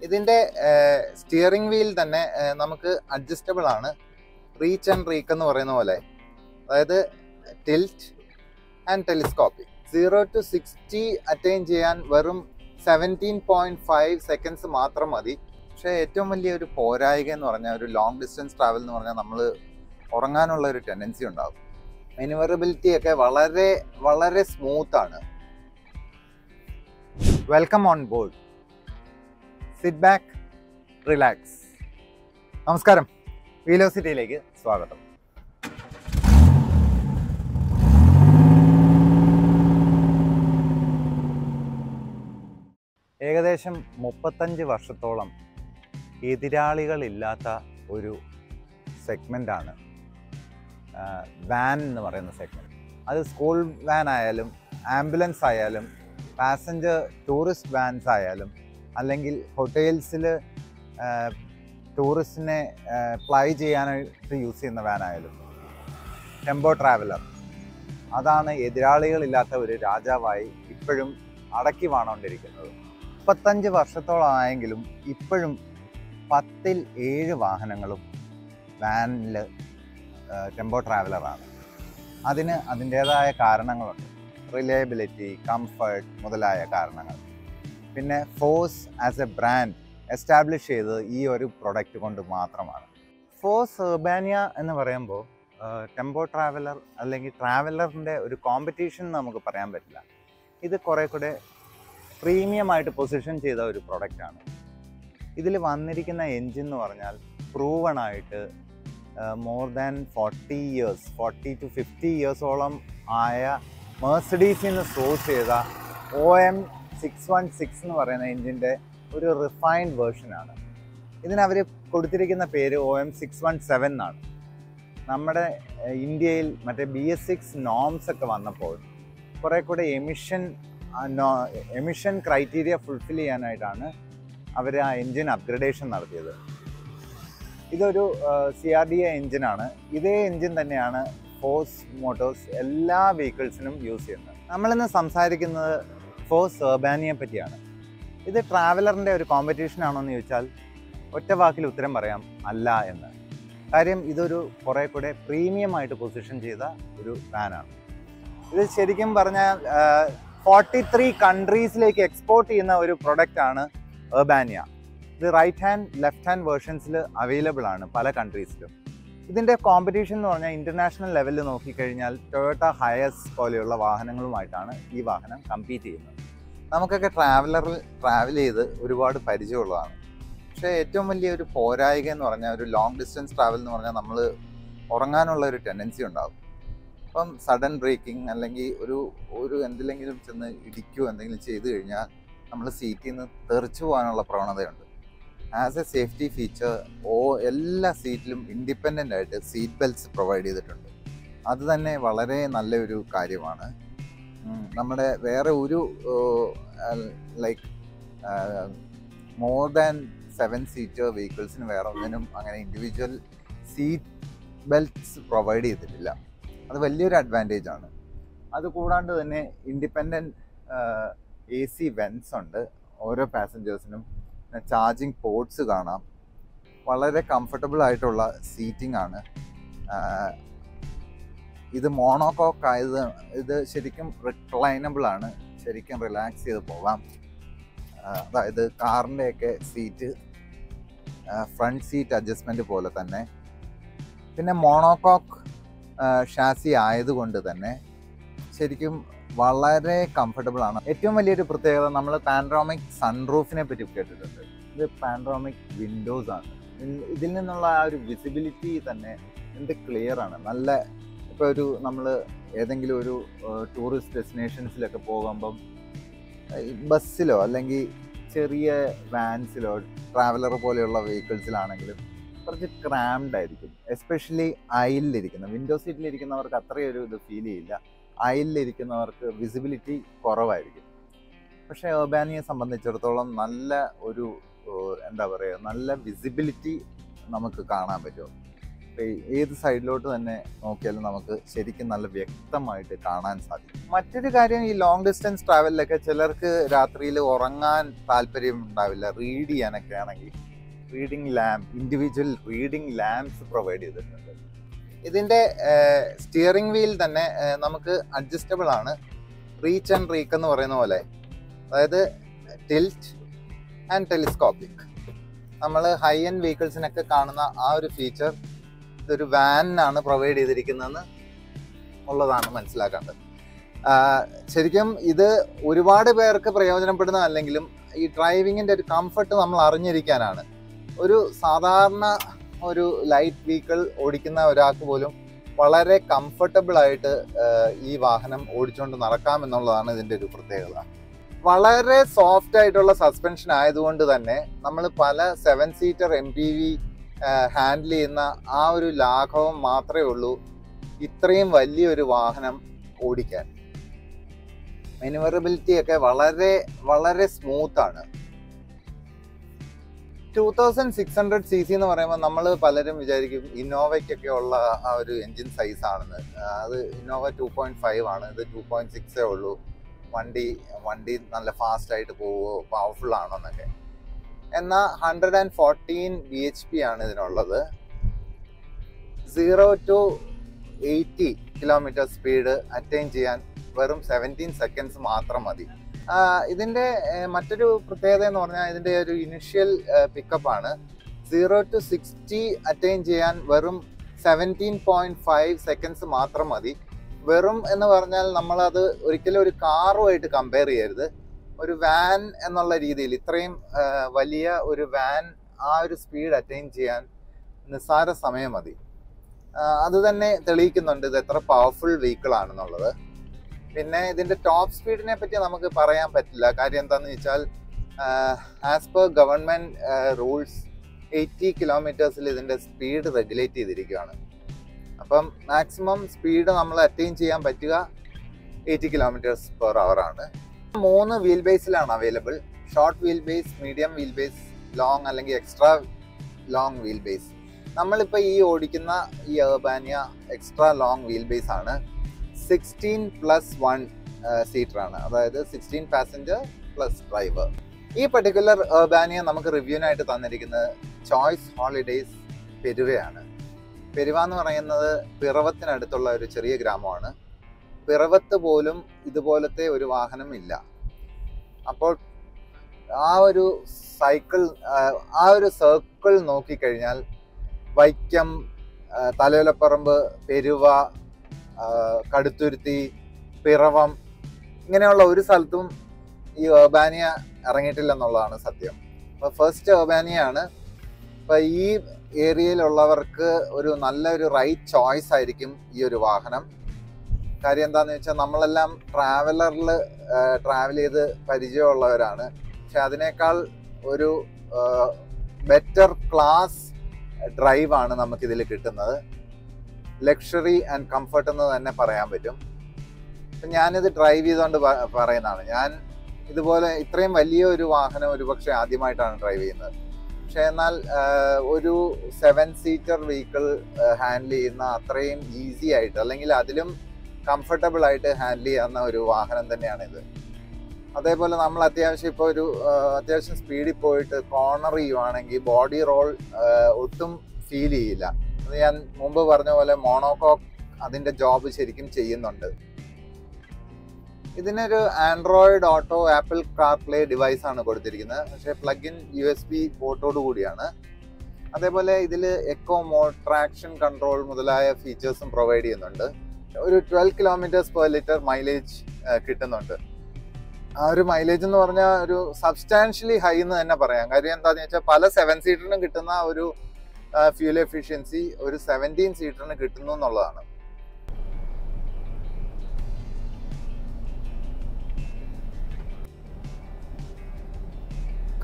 ഇതിൻ്റെ steering wheel തന്നെ നമുക്ക് അഡ്ജസ്റ്റബിൾ ആണ്. റീച്ച് ആൻഡ് റീക്ക് എന്ന് പറയുന്ന പോലെ, അതായത് tilt and telescopic. 0 to 60 attain ചെയ്യാൻ വെറും 17.5 സെക്കൻഡ്സ് മാത്രം മതി. പക്ഷേ ഏറ്റവും വലിയൊരു പോരായിക എന്ന് പറഞ്ഞാൽ, ഒരു ലോങ് ഡിസ്റ്റൻസ് ട്രാവൽ എന്ന് പറഞ്ഞാൽ നമ്മൾ ഉറങ്ങാനുള്ള ഒരു ടെൻഡൻസി ഉണ്ടാകും. മാനുവറബിലിറ്റി ഒക്കെ വളരെ വളരെ സ്മൂത്താണ്. Welcome on board. Sit back, relax. നമസ്കാരം, വീലോസിറ്റിയിലേക്ക് സ്വാഗതം. ഏകദേശം 35 വർഷത്തോളം എതിരാളികളില്ലാത്ത ഒരു സെഗ്മെൻ്റാണ് വാൻ എന്ന് പറയുന്ന സെഗ്മെൻറ്റ്. അത് സ്കൂൾ വാൻ ആയാലും, ആംബുലൻസ് ആയാലും, പാസഞ്ചർ ടൂറിസ്റ്റ് വാൻസ് ആയാലും, അല്ലെങ്കിൽ ഹോട്ടൽസിൽ ടൂറിസ്റ്റിനെ ഫ്ലൈ ചെയ്യാനായിട്ട് യൂസ് ചെയ്യുന്ന വാൻ ആയാലും, ടെമ്പോ ട്രാവലർ, അതാണ് എതിരാളികളില്ലാത്ത ഒരു രാജാവായി ഇപ്പോഴും അടക്കി വാണോണ്ടിരിക്കുന്നത്. 35 വർഷത്തോളമായെങ്കിലും ഇപ്പോഴും 10ൽ 7 വാഹനങ്ങളും വാനിൽ ടെമ്പോ ട്രാവലറാണ്. അതിന് അതിൻ്റേതായ കാരണങ്ങളുണ്ട്. റിലയബിലിറ്റി, കംഫർട്ട് മുതലായ കാരണങ്ങൾ. പിന്നെ force as A brand establish ചെയ്തത് ഈ ഒരു പ്രൊഡക്റ്റ് കൊണ്ട് മാത്രമാണ്. ഫോഴ്സ് ഉർബാനിയ എന്ന് പറയുമ്പോൾ ടെമ്പോ ട്രാവലർ അല്ലെങ്കിൽ ട്രാവലറിൻ്റെ ഒരു കോമ്പറ്റീഷൻ നമുക്ക് പറയാൻ പറ്റില്ല. ഇത് കുറേ കൂടെ പ്രീമിയമായിട്ട് പൊസിഷൻ ചെയ്ത ഒരു പ്രൊഡക്റ്റാണ്. ഇതിൽ വന്നിരിക്കുന്ന എൻജിൻ എന്ന് പറഞ്ഞാൽ പ്രൂവൺ ആയിട്ട് മോർ ദാൻ 40 to 50 ഇയേഴ്സോളം ആയ മെർസിഡീസിൽ നിന്ന് സോഴ്സ് ചെയ്ത OM616 എന്ന് പറയുന്ന എൻജിൻ്റെ ഒരു റിഫൈൻഡ് വേർഷനാണ്. ഇതിനവർ കൊടുത്തിരിക്കുന്ന പേര് OM617 എന്നാണ്. നമ്മുടെ ഇന്ത്യയിൽ മറ്റേ BS6 നോംസ് ഒക്കെ വന്നപ്പോൾ കുറേ കൂടെ എമിഷൻ ക്രൈറ്റീരിയ ഫുൾഫിൽ ചെയ്യാനായിട്ടാണ് അവർ ആ എൻജിൻ അപ്ഗ്രഡേഷൻ നടത്തിയത്. ഇതൊരു CRDA എൻജിനാണ്. ഇതേ എൻജിൻ തന്നെയാണ് ഫോഴ്സ് മോട്ടോഴ്സ് എല്ലാ വെഹിക്കിൾസിനും യൂസ് ചെയ്യുന്നത്. നമ്മളിന്ന് സംസാരിക്കുന്നത് ഫോഴ്സ് ഉർബാനിയെ പറ്റിയാണ്. ഇത് ട്രാവലറിൻ്റെ ഒരു കോമ്പറ്റീഷൻ ആണോ എന്ന് ചോദിച്ചാൽ ഒറ്റ വാക്കിൽ ഉത്തരം പറയാം, അല്ല എന്ന്. കാര്യം ഇതൊരു കുറേ കൂടെ പ്രീമിയമായിട്ട് പൊസിഷൻ ചെയ്ത ഒരു വാനാണ്. ഇത് ശരിക്കും പറഞ്ഞാൽ 43 കൺട്രീസിലേക്ക് എക്സ്പോർട്ട് ചെയ്യുന്ന ഒരു പ്രൊഡക്റ്റാണ് ഉർബാനിയ. ഇത് റൈറ്റ് ഹാൻഡ്, ലെഫ്റ്റ് ഹാൻഡ് വേർഷൻസിൽ അവൈലബിൾ ആണ് പല കൺട്രീസിലും. ഇതിൻ്റെ കോമ്പറ്റീഷൻ എന്ന് പറഞ്ഞാൽ ഇൻ്റർനാഷണൽ ലെവലിൽ നോക്കിക്കഴിഞ്ഞാൽ ടൊയോട്ട ഹയസ് പോലെയുള്ള വാഹനങ്ങളുമായിട്ടാണ് ഈ വാഹനം കമ്പീറ്റ് ചെയ്യുന്നത്. നമുക്കൊക്കെ ട്രാവലറിൽ ട്രാവൽ ചെയ്ത് ഒരുപാട് പരിചയമുള്ളതാണ്. പക്ഷേ ഏറ്റവും വലിയൊരു പോരായിക എന്ന് പറഞ്ഞാൽ, ഒരു ലോങ് ഡിസ്റ്റൻസ് ട്രാവൽ എന്ന് പറഞ്ഞാൽ നമ്മൾ ഉറങ്ങാനുള്ള ഒരു ടെൻഡൻസി ഉണ്ടാകും. അപ്പം സഡൻ ബ്രേക്കിംഗ് അല്ലെങ്കിൽ ഒരു എന്തിലെങ്കിലും ചെന്ന് ഇടിക്കുകയോ എന്തെങ്കിലും ചെയ്തു കഴിഞ്ഞാൽ നമ്മൾ സീറ്റിൽ നിന്ന് തെറിച്ചു പോകാനുള്ള പ്രവണതയുണ്ട്. ആസ് എ സേഫ്റ്റി ഫീച്ചർ എല്ലാ സീറ്റിലും ഇൻഡിപെൻഡൻ്റ് ആയിട്ട് സീറ്റ് ബെൽറ്റ്സ് പ്രൊവൈഡ് ചെയ്തിട്ടുണ്ട്. അത് തന്നെ വളരെ നല്ലൊരു കാര്യമാണ്. നമ്മുടെ വേറെ ഒരു ലൈക്ക് മോർ ദാൻ 7 സീറ്റർ വെഹിക്കിൾസിന് വേറെ ഒന്നിനും അങ്ങനെ ഇൻഡിവിജ്വൽ സീറ്റ് ബെൽറ്റ്സ് പ്രൊവൈഡ് ചെയ്തിട്ടില്ല. അത് വലിയൊരു അഡ്വാൻറ്റേജ് ആണ്. അതുകൂടാണ്ട് തന്നെ ഇൻഡിപെൻഡൻറ്റ് AC വെൻസ് ഉണ്ട് ഓരോ പാസഞ്ചേഴ്സിനും. ചാർജിങ് പോർട്സ് കാണാം. വളരെ കംഫർട്ടബിൾ ആയിട്ടുള്ള സീറ്റിംഗ് ആണ്. ഇത് മോണോകോക്ക് ആയത്, ഇത് ശരിക്കും റിക്ലൈനബിൾ ആണ്. ശരിക്കും റിലാക്സ് ചെയ്ത് പോകാം. അതായത് കാറിൻ്റെയൊക്കെ സീറ്റ് ഫ്രണ്ട് സീറ്റ് അഡ്ജസ്റ്റ്മെൻറ്റ് പോലെ തന്നെ. പിന്നെ മോണോകോക്ക് ഷാസി ആയതുകൊണ്ട് തന്നെ ശരിക്കും വളരെ കംഫർട്ടബിൾ ആണ്. ഏറ്റവും വലിയൊരു പ്രത്യേകത, നമ്മൾ പാനറോമിക് സൺറൂഫിനെ പറ്റി കേട്ടിട്ടുണ്ട്. ഇത് പാനറോമിക് വിൻഡോസ് ആണ്. ഇതിൽ നിന്നുള്ള ആ ഒരു വിസിബിലിറ്റി തന്നെ എന്ത് ക്ലിയർ ആണ്. നല്ല ഇപ്പോൾ നമ്മൾ ഏതെങ്കിലും ഒരു ടൂറിസ്റ്റ് ഡെസ്റ്റിനേഷൻസിലൊക്കെ പോകുമ്പം ബസ്സിലോ അല്ലെങ്കിൽ ചെറിയ വാൻസിലോ ട്രാവലർ പോലെയുള്ള വെഹിക്കിൾസിലാണെങ്കിലും കുറച്ച് ക്രാംഡ് ആയിരിക്കും. എസ്പെഷ്യലി അയലിലിരിക്കുന്ന വിൻഡോ സീറ്റിലിരിക്കുന്നവർക്ക് അത്രയൊരു ഇത് ഫീൽ ചെയ്യില്ല. അയലിലിരിക്കുന്നവർക്ക് വിസിബിലിറ്റി കുറവായിരിക്കും. പക്ഷേ ഉർബാനിയെ സംബന്ധിച്ചിടത്തോളം നല്ല ഒരു നല്ല വിസിബിലിറ്റി നമുക്ക് കാണാൻ പറ്റും. ഏത് സൈഡിലോട്ട് തന്നെ നോക്കിയാലും നമുക്ക് ശരിക്കും നല്ല വ്യക്തമായിട്ട് കാണാൻ സാധിക്കും. മറ്റൊരു കാര്യം, ഈ ലോങ് ഡിസ്റ്റൻസ് ട്രാവലിലൊക്കെ ചിലർക്ക് രാത്രിയിൽ ഉറങ്ങാൻ താല്പര്യം ഉണ്ടാവില്ല. റീഡ് ചെയ്യാനൊക്കെ ആണെങ്കിൽ reading lamp, individual reading lamps provide ചെയ്തിട്ടുണ്ട്. ഇതിൻ്റെ സ്റ്റിയറിംഗ് വീൽ തന്നെ നമുക്ക് അഡ്ജസ്റ്റബിൾ ആണ്. റീച്ച് ആൻഡ് റീക്ക് എന്ന് പറയുന്ന പോലെ, അതായത് ടിൽറ്റ് ആൻഡ് ടെലിസ്കോപ്പിക്. നമ്മൾ ഹൈ എൻഡ് വെഹിക്കിൾസിനൊക്കെ കാണുന്ന ആ ഒരു ഫീച്ചർ ഇതൊരു വാനിനാണ് പ്രൊവൈഡ് ചെയ്തിരിക്കുന്നതെന്ന് ഉള്ളതാണ് മനസ്സിലാക്കേണ്ടത്. ശരിക്കും ഇത് ഒരുപാട് പേർക്ക് പ്രയോജനപ്പെടുന്നതല്ലെങ്കിലും ഈ ഡ്രൈവിങ്ങിൻ്റെ ഒരു കംഫർട്ട് നമ്മൾ അറിഞ്ഞിരിക്കാനാണ്. ഒരു സാധാരണ ഒരു ലൈറ്റ് വെഹിക്കിൾ ഓടിക്കുന്ന ഒരാൾക്ക് പോലും വളരെ കംഫർട്ടബിൾ ആയിട്ട് ഈ വാഹനം ഓടിച്ചുകൊണ്ട് നടക്കാം എന്നുള്ളതാണ് ഇതിൻ്റെ ഒരു പ്രത്യേകത. വളരെ സോഫ്റ്റ് ആയിട്ടുള്ള സസ്പെൻഷൻ ആയതുകൊണ്ട് തന്നെ നമ്മൾ പല 7 സീറ്റർ MPV ഹാൻഡിൽ ചെയ്യുന്ന ആ ഒരു ലാഘവം മാത്രമേ ഉള്ളൂ ഇത്രയും വലിയൊരു വാഹനം ഓടിക്കാൻ. മാനുവറബിലിറ്റി ഒക്കെ വളരെ വളരെ സ്മൂത്ത് ആണ്. 2600 cc എന്ന് പറയുമ്പോൾ നമ്മൾ പലരും വിചാരിക്കും ഇന്നോവയ്ക്കൊക്കെ ഉള്ള ആ ഒരു എൻജിൻ സൈസ് ആണെന്ന്. അത് ഇന്നോവ 2.5 ആണ്, ഇത് 2.6 ഉള്ളൂ. വണ്ടി നല്ല ഫാസ്റ്റ് ആയിട്ട് പോവോ, പവർഫുൾ ആണോ എന്നൊക്കെ. എന്നാൽ 114 bhp ആണ് ഇതിനുള്ളത്. 0 to 80 കിലോമീറ്റർ സ്പീഡ് അറ്റൈൻ ചെയ്യാൻ വെറും 17 seconds മാത്രം മതി. ഇതിൻ്റെ മറ്റൊരു പ്രത്യേകത എന്ന് പറഞ്ഞാൽ ഇതിൻ്റെ ഒരു ഇനിഷ്യൽ പിക്കപ്പാണ്. 0 to 60 അറ്റൈൻ ചെയ്യാൻ വെറും 17.5 seconds മാത്രം മതി. വെറും എന്ന് പറഞ്ഞാൽ നമ്മളത് ഒരിക്കലും ഒരു കാറുമായിട്ട് കമ്പയർ ചെയ്യരുത്. ഒരു വാൻ എന്നുള്ള രീതിയിൽ ഇത്രയും വലിയ ഒരു വാൻ ആ ഒരു സ്പീഡ് അറ്റൈൻ ചെയ്യാൻ നിസ്സാര സമയം മതി. അത് തന്നെ തെളിയിക്കുന്നുണ്ട് ഇത് എത്ര പവർഫുൾ വെഹിക്കിൾ ആണെന്നുള്ളത്. പിന്നെ ഇതിൻ്റെ ടോപ്പ് സ്പീഡിനെ പറ്റി നമുക്ക് പറയാൻ പറ്റില്ല. കാര്യം എന്താണെന്ന് വെച്ചാൽ ആസ് പെർ ഗവൺമെൻറ് റൂൾസ് 80 കിലോമീറ്റേഴ്സിൽ ഇതിൻ്റെ സ്പീഡ് റെഗുലേറ്റ് ചെയ്തിരിക്കുകയാണ്. അപ്പം മാക്സിമം സ്പീഡ് നമ്മൾ അറ്റൈൻ ചെയ്യാൻ പറ്റുക 80 km/h ആണ്. 3 വീൽ ബേസിലാണ് available. Short wheel base, medium wheel base, long അല്ലെങ്കിൽ എക്സ്ട്രാ ലോങ് വീൽ ബേസ്. നമ്മളിപ്പോൾ ഈ ഓടിക്കുന്ന ഈ Urbania extra long wheel base ആണ്. 16+1 സീറ്ററാണ്, അതായത് 16 പാസഞ്ചർ പ്ലസ് ഡ്രൈവർ. ഈ പർട്ടിക്കുലർ അർബാനിയ നമുക്ക് റിവ്യൂവിനായിട്ട് തന്നിരിക്കുന്നത് ചോയ്സ് ഹോളിഡേയ്സ് പെരുവയാണ്. പെരുവ എന്ന് പറയുന്നത് പിറവത്തിനടുത്തുള്ള ഒരു ചെറിയ ഗ്രാമമാണ്. പിറവത്ത് പോലും ഇതുപോലത്തെ ഒരു വാഹനം ഇല്ല. അപ്പോൾ ആ ഒരു സർക്കിൾ നോക്കിക്കഴിഞ്ഞാൽ വൈക്കം, തലയോലപ്പറമ്പ്, പെരുവ, കടുത്തുരുത്തി, പിറവം ഇങ്ങനെയുള്ള ഒരു സ്ഥലത്തും ഈ അർബാനിയ ഇറങ്ങിയിട്ടില്ലെന്നുള്ളതാണ് സത്യം. അപ്പോൾ ഫസ്റ്റ് അർബാനിയാണ്. അപ്പോൾ ഈ ഏരിയയിലുള്ളവർക്ക് ഒരു നല്ലൊരു റൈറ്റ് ചോയ്സ് ആയിരിക്കും ഈ ഒരു വാഹനം. കാര്യം എന്താണെന്ന് വെച്ചാൽ നമ്മളെല്ലാം ട്രാവലറിൽ ട്രാവൽ ചെയ്ത് പരിചയമുള്ളവരാണ്. പക്ഷെ അതിനേക്കാൾ ഒരു ബെറ്റർ ക്ലാസ് ഡ്രൈവാണ് നമുക്കിതിൽ കിട്ടുന്നത്. ലക്ഷറി ആൻഡ് കംഫർട്ട് എന്ന് തന്നെ പറയാൻ പറ്റും. അപ്പം ഞാനിത് ഡ്രൈവ് ചെയ്തുകൊണ്ട് പറയുന്നതാണ്. ഞാൻ ഇതുപോലെ ഇത്രയും വലിയ ഒരു വാഹനം ഒരുപക്ഷെ ആദ്യമായിട്ടാണ് ഡ്രൈവ് ചെയ്യുന്നത്. പക്ഷേ എന്നാൽ ഒരു 7 സീറ്റർ വെഹിക്കിൾ ഹാൻഡിൽ ചെയ്യുന്ന അത്രയും ഈസി ആയിട്ട് അല്ലെങ്കിൽ അതിലും കംഫർട്ടബിൾ ആയിട്ട് ഹാൻഡിൽ ചെയ്യാവുന്ന ഒരു വാഹനം തന്നെയാണിത്. അതേപോലെ നമ്മൾ അത്യാവശ്യം സ്പീഡിൽ പോയിട്ട് കോർണർ ചെയ്യുവാണെങ്കിൽ ബോഡി റോൾ ഒട്ടും ഫീൽ ചെയ്യില്ല. അത് ഞാൻ മുമ്പ് പറഞ്ഞ പോലെ മോണോകോക്ക് അതിൻ്റെ ജോബ് ശരിക്കും ചെയ്യുന്നുണ്ട്. ഇതിനൊരു Android auto, apple CarPlay device ആണ് കൊടുത്തിരിക്കുന്നത്. പക്ഷേ പ്ലഗ്-ഇൻ USB പോർട്ടോട് കൂടിയാണ്. അതേപോലെ ഇതിൽ എക്കോ മോഡ്, ട്രാക്ഷൻ കൺട്രോൾ മുതലായ ഫീച്ചേഴ്സും പ്രൊവൈഡ് ചെയ്യുന്നുണ്ട്. ഒരു 12 km/L മൈലേജ് കിട്ടുന്നുണ്ട്. ആ ഒരു മൈലേജ് എന്ന് പറഞ്ഞാൽ ഒരു സബ്സ്റ്റാൻഷ്യലി ഹൈ എന്ന് തന്നെ പറയാം. കാര്യം എന്താണെന്ന് വെച്ചാൽ പല 7 സീറ്ററിനും കിട്ടുന്ന ഒരു ഫ്യൂൽ എഫിഷ്യൻസി ഒരു 17 സീറ്ററിന് കിട്ടുന്നു എന്നുള്ളതാണ്.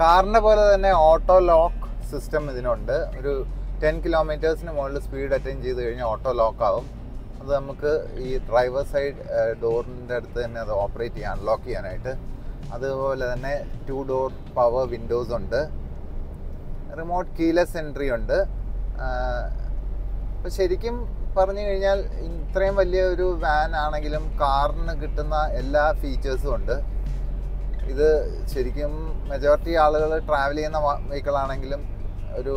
കാറിൻ്റെ പോലെ തന്നെ ഓട്ടോ ലോക്ക് സിസ്റ്റം ഇതിനുണ്ട്. ഒരു 10 കിലോമീറ്റേഴ്സിന് മുകളിൽ സ്പീഡ് അറ്റൈൻ ചെയ്ത് കഴിഞ്ഞാൽ ഓട്ടോ ലോക്ക് ആവും. അത് നമുക്ക് ഈ ഡ്രൈവർ സൈഡ് ഡോറിൻ്റെ അടുത്ത് തന്നെ അത് ഓപ്പറേറ്റ് ചെയ്യാൻ, അൺലോക്ക് ചെയ്യാനായിട്ട്. അതുപോലെ തന്നെ 2 ഡോർ പവർ വിൻഡോസ് ഉണ്ട്. റിമോട്ട് കീലെസ് എൻട്രി ഉണ്ട്. അപ്പോൾ ശരിക്കും പറഞ്ഞു കഴിഞ്ഞാൽ ഇത്രയും വലിയ ഒരു വാൻ ആണെങ്കിലും കാറിന് കിട്ടുന്ന എല്ലാ ഫീച്ചേഴ്സും ഉണ്ട്. ഇത് ശരിക്കും മെജോറിറ്റി ആളുകൾ ട്രാവൽ ചെയ്യുന്ന വെഹിക്കിളാണെങ്കിലും ഒരു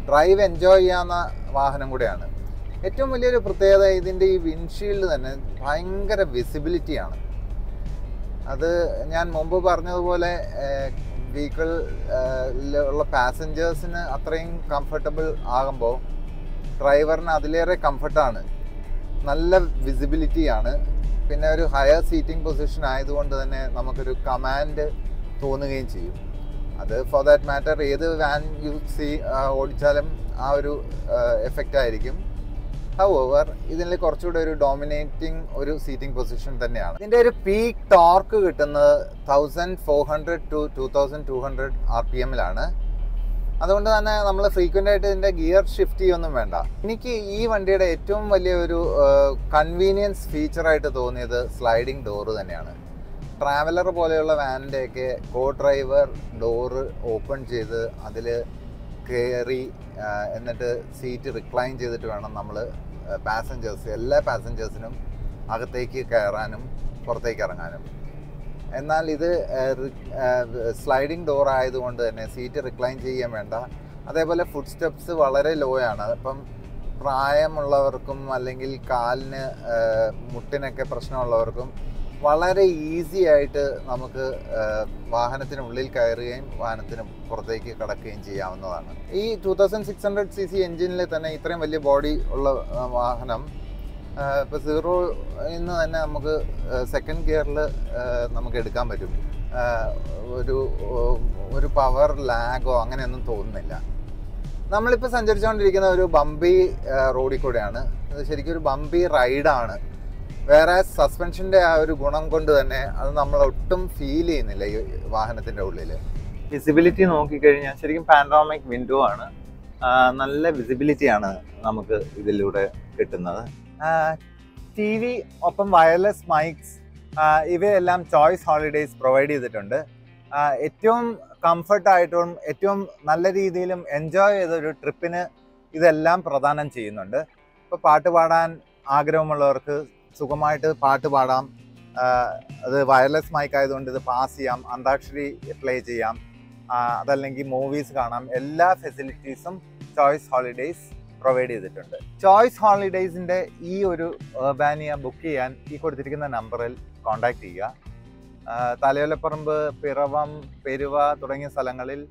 ഡ്രൈവ് എൻജോയ് ചെയ്യാവുന്ന വാഹനം കൂടെയാണ്. ഏറ്റവും വലിയൊരു പ്രത്യേകത ഇതിൻ്റെ ഈ വിൻഷീൽഡ് തന്നെ ഭയങ്കര വിസിബിലിറ്റിയാണ്. അത് ഞാൻ മുമ്പ് പറഞ്ഞതുപോലെ വെഹിക്കിളിലുള്ള പാസഞ്ചേഴ്സിന് അത്രയും കംഫർട്ടബിൾ ആകുമ്പോൾ ഡ്രൈവറിന് അതിലേറെ കംഫർട്ടാണ്. നല്ല വിസിബിലിറ്റിയാണ്. പിന്നെ ഒരു ഹയർ സീറ്റിംഗ് പൊസിഷൻ ആയതുകൊണ്ട് തന്നെ നമുക്കൊരു കമാൻഡ് തോന്നുകയും ചെയ്യും. അത് ഫോർ ദാറ്റ് മാറ്റർ ഏത് വാൻ ഓടിച്ചാലും ആ ഒരു എഫക്റ്റ് ആയിരിക്കും. ഹൗവർ ഇതിൽ കുറച്ചുകൂടെ ഒരു ഡോമിനേറ്റിംഗ് ഒരു സീറ്റിംഗ് പൊസിഷൻ തന്നെയാണ്. ഇതിൻ്റെ ഒരു പീക്ക് ടോർക്ക് കിട്ടുന്നത് 1400 to 2200 RPM-ലാണ്. അതുകൊണ്ട് തന്നെ നമ്മൾ ഫ്രീക്വൻ്റ് ആയിട്ട് ഇതിൻ്റെ ഗിയർ ഷിഫ്റ്റ് ചെയ്യൊന്നും വേണ്ട. എനിക്ക് ഈ വണ്ടിയുടെ ഏറ്റവും വലിയ ഒരു കൺവീനിയൻസ് ഫീച്ചറായിട്ട് തോന്നിയത് സ്ലൈഡിങ് ഡോറ് തന്നെയാണ്. ട്രാവലർ പോലെയുള്ള വാനിൻ്റെയൊക്കെ കോ ഡ്രൈവർ ഡോറ് ഓപ്പൺ ചെയ്ത് അതിൽ കയറി എന്നിട്ട് സീറ്റ് റിക്ലൈൻ ചെയ്തിട്ട് വേണം നമ്മൾ എല്ലാ പാസഞ്ചേഴ്സിനും അകത്തേക്ക് കയറാനും പുറത്തേക്ക് ഇറങ്ങാനും. എന്നാൽ ഇത് സ്ലൈഡിങ് ഡോർ ആയതുകൊണ്ട് തന്നെ സീറ്റ് റിക്ലൈൻ ചെയ്യാൻ വേണ്ട. അതേപോലെ ഫുഡ് സ്റ്റെപ്സ് വളരെ ലോ ആണ്. അപ്പം പ്രായമുള്ളവർക്കും അല്ലെങ്കിൽ കാലിന് മുട്ടിനൊക്കെ പ്രശ്നമുള്ളവർക്കും വളരെ ഈസി ആയിട്ട് നമുക്ക് വാഹനത്തിനുള്ളിൽ കയറുകയും വാഹനത്തിന് പുറത്തേക്ക് കടക്കുകയും ചെയ്യാവുന്നതാണ്. ഈ 2600cc എൻജിനിൽ തന്നെ ഇത്രയും വലിയ ബോഡി ഉള്ള വാഹനം ഇപ്പോൾ സീറോയിൽ നിന്ന് തന്നെ നമുക്ക് സെക്കൻഡ് ഗിയറിൽ നമുക്ക് എടുക്കാൻ പറ്റും. ഒരു പവർ ലാഗോ അങ്ങനെയൊന്നും തോന്നുന്നില്ല. നമ്മളിപ്പോൾ സഞ്ചരിച്ചുകൊണ്ടിരിക്കുന്ന ഒരു ബമ്പി റോഡിൽ കൂടെയാണ്. ഇത് ശരിക്കും ഒരു ബമ്പി റൈഡാണ്. വേറെ സസ്പെൻഷൻ്റെ ആ ഒരു ഗുണം കൊണ്ട് തന്നെ അത് നമ്മൾ ഒട്ടും ഫീൽ ചെയ്യുന്നില്ല ഈ വാഹനത്തിൻ്റെ ഉള്ളിൽ. വിസിബിലിറ്റി നോക്കിക്കഴിഞ്ഞാൽ ശരിക്കും പാനോറാമിക് വിൻഡോ ആണ്. നല്ല വിസിബിലിറ്റിയാണ് നമുക്ക് ഇതിലൂടെ കിട്ടുന്നത്. TV ഒപ്പം വയർലെസ് മൈക്സ് ഇവയെല്ലാം ചോയ്സ് ഹോളിഡേയ്സ് പ്രൊവൈഡ് ചെയ്തിട്ടുണ്ട്. ഏറ്റവും കംഫർട്ടായിട്ടും ഏറ്റവും നല്ല രീതിയിലും എൻജോയ് ചെയ്തൊരു ട്രിപ്പിന് ഇതെല്ലാം പ്രദാനം ചെയ്യുന്നുണ്ട്. ഇപ്പോൾ പാട്ട് പാടാൻ ആഗ്രഹമുള്ളവർക്ക് സുഖമായിട്ട് പാട്ട് പാടാം. അത് വയർലെസ് മൈക്ക് ആയതുകൊണ്ട് ഇത് പാസ് ചെയ്യാം, അന്താക്ഷരി പ്ലേ ചെയ്യാം, അതല്ലെങ്കിൽ മൂവീസ് കാണാം. എല്ലാ ഫെസിലിറ്റീസും ചോയ്സ് ഹോളിഡേയ്സ് പ്രൊവൈഡ് ചെയ്തിട്ടുണ്ട്. ചോയ്സ് ഹോളിഡേയ്സിൻ്റെ ഈ ഒരു ഉർബാനിയ ബുക്ക് ചെയ്യാൻ ഈ കൊടുത്തിരിക്കുന്ന നമ്പറിൽ കോൺടാക്റ്റ് ചെയ്യുക. തലയോലപ്പറമ്പ്, പിറവം, പെരുവ തുടങ്ങിയ സ്ഥലങ്ങളിൽ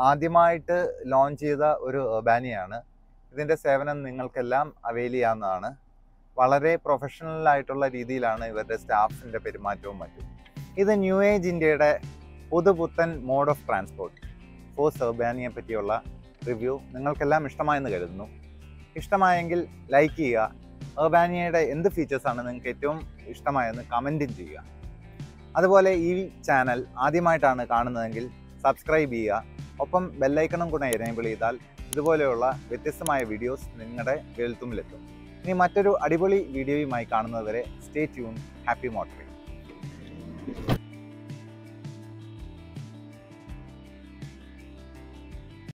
ആദ്യമായിട്ട് ലോഞ്ച് ചെയ്ത ഒരു ഉർബാനിയാണ്. ഇതിൻ്റെ സേവനം നിങ്ങൾക്കെല്ലാം അവൈൽ ചെയ്യാവുന്നതാണ്. വളരെ പ്രൊഫഷണലായിട്ടുള്ള രീതിയിലാണ് ഇവരുടെ സ്റ്റാഫിൻ്റെ പെരുമാറ്റവും മറ്റും. ഇത് ന്യൂ ഏജ് ഇന്ത്യയുടെ പുതുപുത്തൻ മോഡ് ഓഫ് ട്രാൻസ്പോർട്ട് ഫോഴ്സ് ഉർബാനിയെ പറ്റിയുള്ള റിവ്യൂ നിങ്ങൾക്കെല്ലാം ഇഷ്ടമായെന്ന് കരുതുന്നു. ഇഷ്ടമായെങ്കിൽ ലൈക്ക് ചെയ്യുക. ഉർബാനിയയുടെ എന്ത് ഫീച്ചേഴ്സാണ് നിങ്ങൾക്ക് ഏറ്റവും ഇഷ്ടമായെന്ന് കമൻറ്റും ചെയ്യുക. അതുപോലെ ഈ ചാനൽ ആദ്യമായിട്ടാണ് കാണുന്നതെങ്കിൽ സബ്സ്ക്രൈബ് ചെയ്യുക. ഒപ്പം ബെല്ലൈക്കണും കൂടെ എനേബിൾ ചെയ്താൽ ഇതുപോലെയുള്ള വ്യത്യസ്തമായ വീഡിയോസ് നിങ്ങളുടെ വിരൽത്തുമ്പിലെത്തും. ഇനി മറ്റൊരു അടിപൊളി വീഡിയോയുമായി കാണുന്നതുവരെ സ്റ്റേ ട്യൂൺ. Happy motoring.